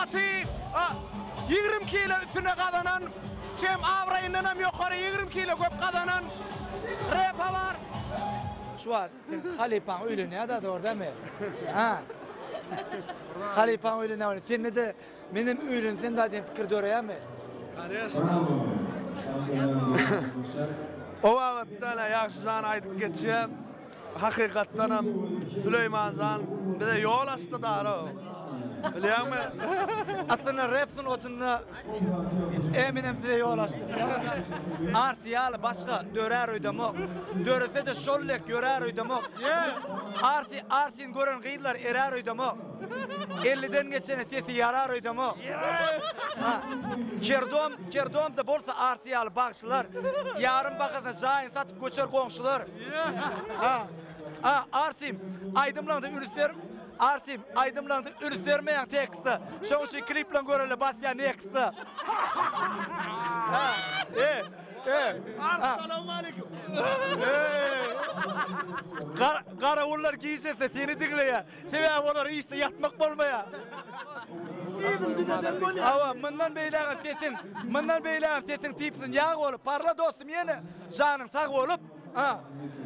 Fatih 20 kilo üstüne kazanan, Cem Avray'ından hem yukarı 20 kilo köp kazanan Repa var. Şu an Halifan öyle ne da doğru değil mi? Ha. Halifan öyle ne var? Sen de benim öyle sen de fikir doğruya mı? O vakitte yaxşıcan aydıp geçeyim. Hakikattanam Süleymanzan bize yol astı daro. Biliyor musun? Aslında Reps'in otunda Eminem size yol açtı. Arsiyalı başka dörer öydemok. Dörese de şollek görer öydemok. Arsin gören gıydılar erer öydemok. 50'den geçene sesi yarar öydemok. Kerdom da bolsa arsiyalı bakşılar. Yarın bakasın şahin satıp göçer komşular. Arsim aydımlandı ürüslerim. Arsim aydımlandı ürüs vermeyen teksti. Şoň şu kliple göreli basya neksti. Assalamu alaikum. Garawullar giyse seni dinleýär. Sebäbi olar ýyşsa ýatmak bolmaýar. Awa mından beýläňe sesin tipsin ýag bolup parla dostum ýene janyň sag bolup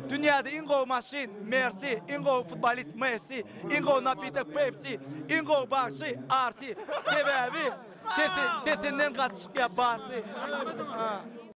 dünyada ingo maşin Mercy, ingo futbolist Messi, ingo napitek Pepsi, ingo bakşı Arsi. Sebäbi sesinden gaçyk ýa basy.